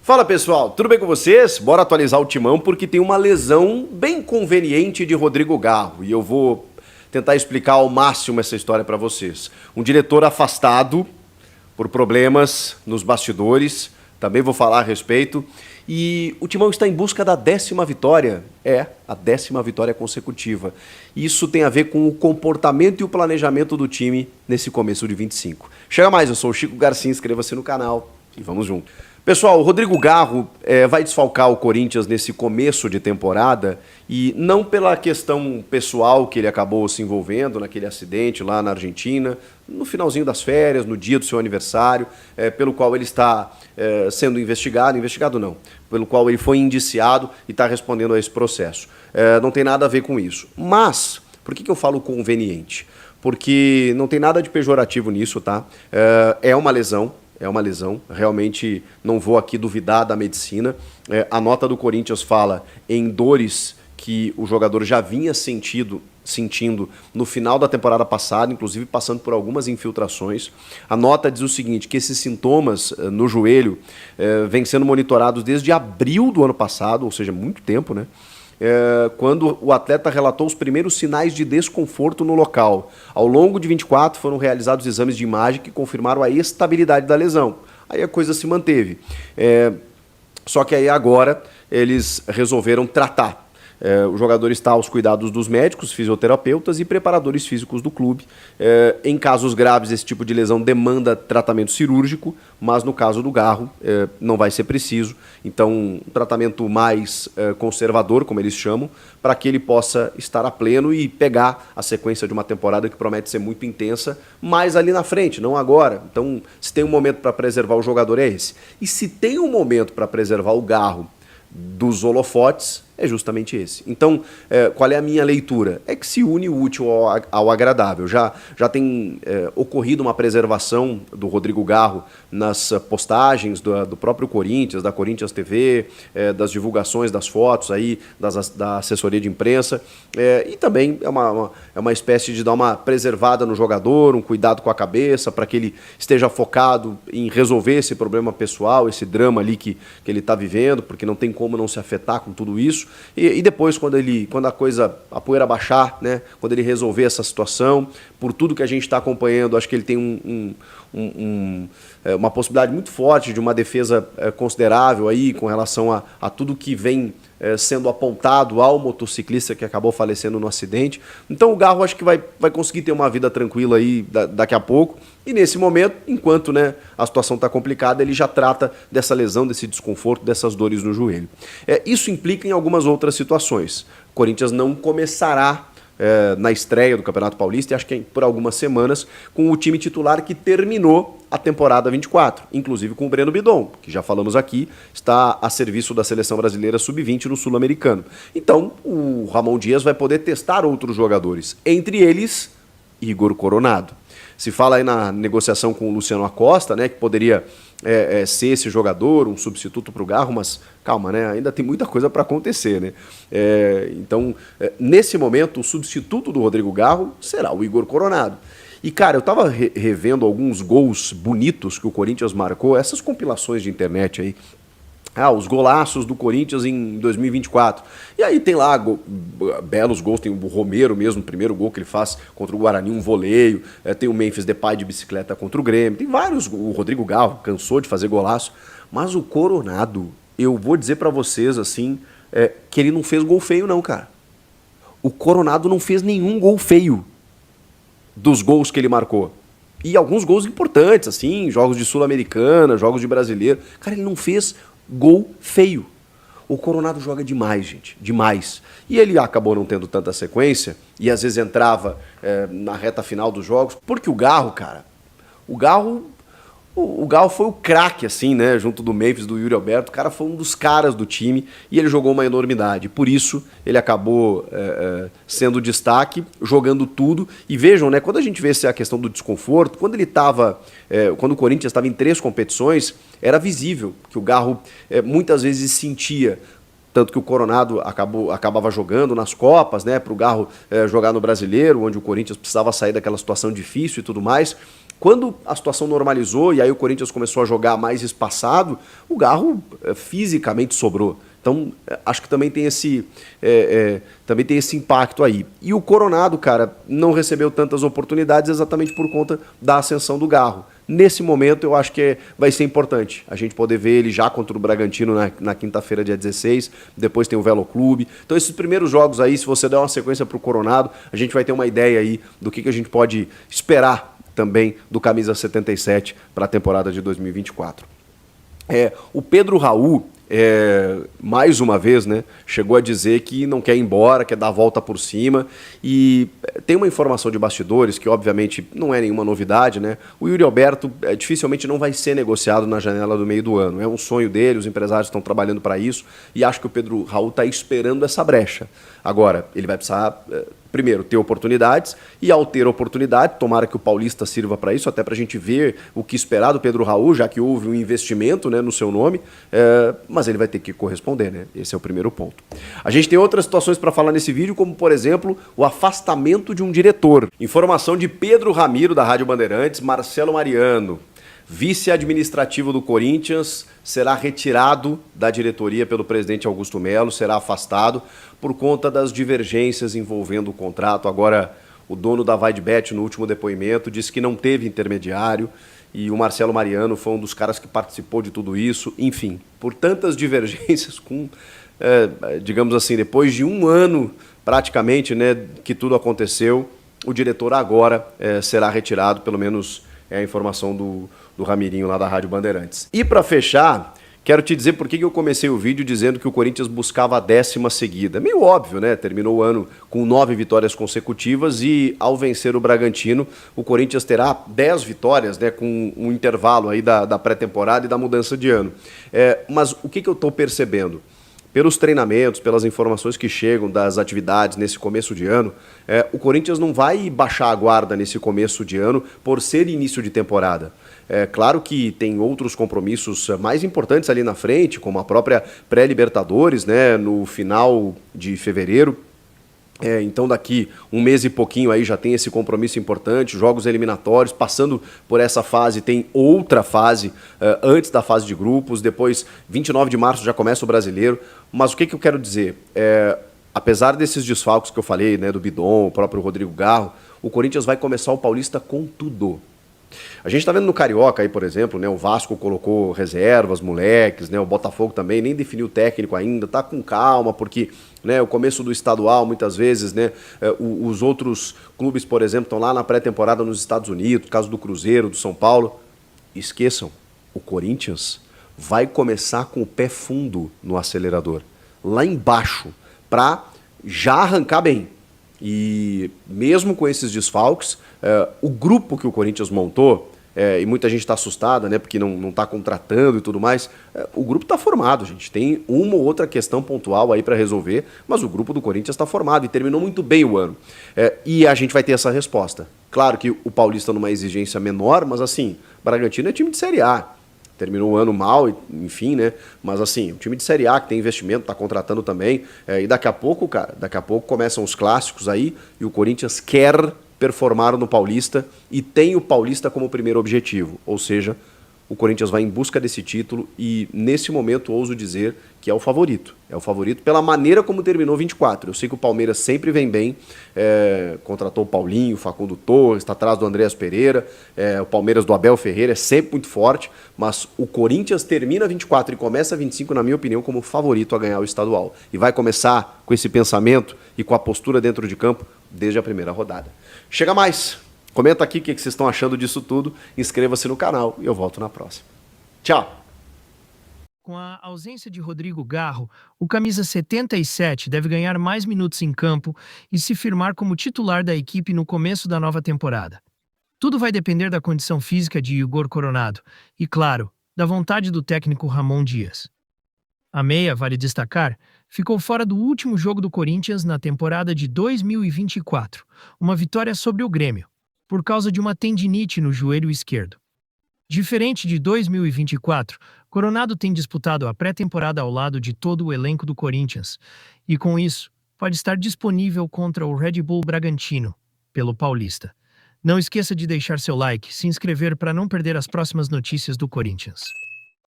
Fala pessoal, tudo bem com vocês? Bora atualizar o timão porque tem uma lesão bem conveniente de Rodrigo Garro e eu vou tentar explicar ao máximo essa história para vocês. Um diretor afastado por problemas nos bastidores, também vou falar a respeito, e o timão está em busca da 10ª vitória, a 10ª vitória consecutiva. Isso tem a ver com o comportamento e o planejamento do time nesse começo de 25. Chega mais, eu sou o Chico Garcia, inscreva-se no canal e vamos junto. Pessoal, o Rodrigo Garro vai desfalcar o Corinthians nesse começo de temporada e não pela questão pessoal que ele acabou se envolvendo naquele acidente lá na Argentina, no finalzinho das férias, no dia do seu aniversário, pelo qual ele está sendo investigado não, pelo qual ele foi indiciado e está respondendo a esse processo. Não tem nada a ver com isso. Mas, por que eu falo conveniente? Porque não tem nada de pejorativo nisso, tá? É uma lesão, realmente não vou aqui duvidar da medicina. A nota do Corinthians fala em dores que o jogador já vinha sentindo no final da temporada passada, inclusive passando por algumas infiltrações. A nota diz o seguinte, que esses sintomas no joelho vêm sendo monitorados desde abril do ano passado, ou seja, muito tempo, né? Quando o atleta relatou os primeiros sinais de desconforto no local. Ao longo de 24 foram realizados exames de imagem que confirmaram a estabilidade da lesão. Aí a coisa se manteve. Só que aí agora eles resolveram tratar. O jogador está aos cuidados dos médicos, fisioterapeutas e preparadores físicos do clube. Em casos graves, esse tipo de lesão demanda tratamento cirúrgico, mas no caso do Garro não vai ser preciso. Então, um tratamento mais conservador, como eles chamam, para que ele possa estar a pleno e pegar a sequência de uma temporada que promete ser muito intensa, mas ali na frente, não agora. Então, se tem um momento para preservar o jogador, é esse. E se tem um momento para preservar o Garro dos holofotes, é justamente esse. Então, qual é a minha leitura? É que se une o útil ao agradável. Já tem ocorrido uma preservação do Rodrigo Garro nas postagens do próprio Corinthians, da Corinthians TV, das divulgações das fotos aí, da assessoria de imprensa, e também é uma espécie de dar uma preservada no jogador, um cuidado com a cabeça, para que ele esteja focado em resolver esse problema pessoal, esse drama ali que ele está vivendo, porque não tem como não se afetar com tudo isso. E depois, quando a poeira baixar, né, quando ele resolver essa situação, por tudo que a gente está acompanhando, acho que ele tem uma possibilidade muito forte de uma defesa considerável aí com relação a tudo que vem sendo apontado ao motociclista que acabou falecendo no acidente. Então o Garro acho que vai conseguir ter uma vida tranquila aí daqui a pouco. E nesse momento, enquanto, né, a situação está complicada, ele já trata dessa lesão, desse desconforto, dessas dores no joelho. Isso implica em algumas outras situações. O Corinthians não começará na estreia do Campeonato Paulista, e acho que é por algumas semanas, com o time titular que terminou a temporada 24, inclusive com o Breno Bidon, que já falamos aqui, está a serviço da Seleção Brasileira Sub-20 no Sul-Americano. Então, o Ramon Dias vai poder testar outros jogadores, entre eles, Igor Coronado. Se fala aí na negociação com o Luciano Acosta, né, que poderia ser esse jogador, um substituto para o Garro, mas calma, né, ainda tem muita coisa para acontecer, né? Então, nesse momento, o substituto do Rodrigo Garro será o Igor Coronado. E, cara, eu tava revendo alguns gols bonitos que o Corinthians marcou, essas compilações de internet aí, os golaços do Corinthians em 2024. E aí tem lá belos gols, tem o Romero mesmo, o primeiro gol que ele faz contra o Guarani, um voleio, tem o Memphis Depay de bicicleta contra o Grêmio, tem vários, o Rodrigo Garro cansou de fazer golaço, mas o Coronado, eu vou dizer pra vocês assim, que ele não fez gol feio não, cara. O Coronado não fez nenhum gol feio dos gols que ele marcou. E alguns gols importantes, assim, jogos de Sul-Americana, jogos de Brasileiro. Cara, ele não fez gol feio. O Coronado joga demais, gente, demais. E ele acabou não tendo tanta sequência e às vezes entrava na reta final dos jogos, porque o Garro, cara, o Garro foi o craque, assim, né, junto do Memphis, do Yuri Alberto. O cara foi um dos caras do time e ele jogou uma enormidade. Por isso, ele acabou sendo destaque, jogando tudo. E vejam, né, quando a gente vê a questão do desconforto, quando o Corinthians estava em 3 competições, era visível que o Garro muitas vezes sentia. Tanto que o Coronado acabava jogando nas Copas, né, para o Garro jogar no Brasileiro, onde o Corinthians precisava sair daquela situação difícil e tudo mais. Quando a situação normalizou e aí o Corinthians começou a jogar mais espaçado, o Garro fisicamente sobrou. Então, acho que também tem também tem esse impacto aí. E o Coronado, cara, não recebeu tantas oportunidades exatamente por conta da ascensão do Garro. Nesse momento, eu acho que vai ser importante a gente poder ver ele já contra o Bragantino na quinta-feira, dia 16. Depois tem o Velo Clube. Então, esses primeiros jogos aí, se você der uma sequência para o Coronado, a gente vai ter uma ideia aí do que a gente pode esperar também do Camisa 77 para a temporada de 2024. O Pedro Raul, mais uma vez, né, chegou a dizer que não quer ir embora, quer dar a volta por cima. E tem uma informação de bastidores que, obviamente, não é nenhuma novidade, né? O Yuri Alberto dificilmente não vai ser negociado na janela do meio do ano. É um sonho dele, os empresários estão trabalhando para isso e acho que o Pedro Raul está esperando essa brecha. Agora, ele vai precisar, primeiro, ter oportunidades e, ao ter oportunidade, tomara que o Paulista sirva para isso, até para a gente ver o que esperar do Pedro Raul, já que houve um investimento, né, no seu nome, mas ele vai ter que corresponder, né? Esse é o primeiro ponto. A gente tem outras situações para falar nesse vídeo, como, por exemplo, o afastamento de um diretor. Informação de Pedro Ramiro, da Rádio Bandeirantes. Marcelo Mariano, vice-administrativo do Corinthians, será retirado da diretoria pelo presidente Augusto Melo, será afastado por conta das divergências envolvendo o contrato. Agora, o dono da Vaidbet, no último depoimento, disse que não teve intermediário e o Marcelo Mariano foi um dos caras que participou de tudo isso. Enfim, por tantas divergências, digamos assim, depois de um ano praticamente, né, que tudo aconteceu, o diretor agora será retirado, pelo menos é a informação do Ramirinho lá da Rádio Bandeirantes. E para fechar, quero te dizer por que eu comecei o vídeo dizendo que o Corinthians buscava a 10ª seguida. Meio óbvio, né? Terminou o ano com 9 vitórias consecutivas e, ao vencer o Bragantino, o Corinthians terá 10 vitórias, né? Com um intervalo aí da pré-temporada e da mudança de ano. Mas o que eu estou percebendo? Pelos treinamentos, pelas informações que chegam das atividades nesse começo de ano, o Corinthians não vai baixar a guarda nesse começo de ano por ser início de temporada. Claro que tem outros compromissos mais importantes ali na frente, como a própria pré-Libertadores, né, no final de fevereiro. Então daqui um mês e pouquinho aí já tem esse compromisso importante, jogos eliminatórios, passando por essa fase tem outra fase antes da fase de grupos, depois 29 de março já começa o Brasileiro, mas o que eu quero dizer? Apesar desses desfalques que eu falei, né, do Bidon, o próprio Rodrigo Garro, o Corinthians vai começar o Paulista com tudo. A gente está vendo no Carioca aí, por exemplo, né, o Vasco colocou reservas, moleques, né, o Botafogo também nem definiu o técnico ainda, tá com calma, porque, né, o começo do estadual, muitas vezes, né, os outros clubes, por exemplo, estão lá na pré-temporada nos Estados Unidos, caso do Cruzeiro, do São Paulo. Esqueçam, o Corinthians vai começar com o pé fundo no acelerador, lá embaixo, para já arrancar bem. E mesmo com esses desfalques, o grupo que o Corinthians montou, e muita gente está assustada, né, porque não está contratando e tudo mais, o grupo está formado, gente. Tem uma ou outra questão pontual aí para resolver, mas o grupo do Corinthians está formado e terminou muito bem o ano. E a gente vai ter essa resposta. Claro que o Paulista numa exigência menor, mas assim, Bragantino é time de Série A. Terminou o ano mal, enfim, né? Mas assim, o time de Série A que tem investimento, tá contratando também. E daqui a pouco, cara, começam os clássicos aí e o Corinthians quer performar no Paulista e tem o Paulista como primeiro objetivo. Ou seja, o Corinthians vai em busca desse título e, nesse momento, ouso dizer que é o favorito. É o favorito pela maneira como terminou 24. Eu sei que o Palmeiras sempre vem bem, contratou o Paulinho, o Facundo Torres, está atrás do Andreas Pereira, o Palmeiras do Abel Ferreira é sempre muito forte, mas o Corinthians termina 24 e começa 25, na minha opinião, como favorito a ganhar o estadual. E vai começar com esse pensamento e com a postura dentro de campo desde a primeira rodada. Chega mais! Comenta aqui o que vocês estão achando disso tudo, inscreva-se no canal e eu volto na próxima. Tchau! Com a ausência de Rodrigo Garro, o camisa 77 deve ganhar mais minutos em campo e se firmar como titular da equipe no começo da nova temporada. Tudo vai depender da condição física de Igor Coronado e, claro, da vontade do técnico Ramon Dias. A meia, vale destacar, ficou fora do último jogo do Corinthians na temporada de 2024, uma vitória sobre o Grêmio, por causa de uma tendinite no joelho esquerdo. Diferente de 2024, Coronado tem disputado a pré-temporada ao lado de todo o elenco do Corinthians e, com isso, pode estar disponível contra o Red Bull Bragantino, pelo Paulista. Não esqueça de deixar seu like, se inscrever para não perder as próximas notícias do Corinthians.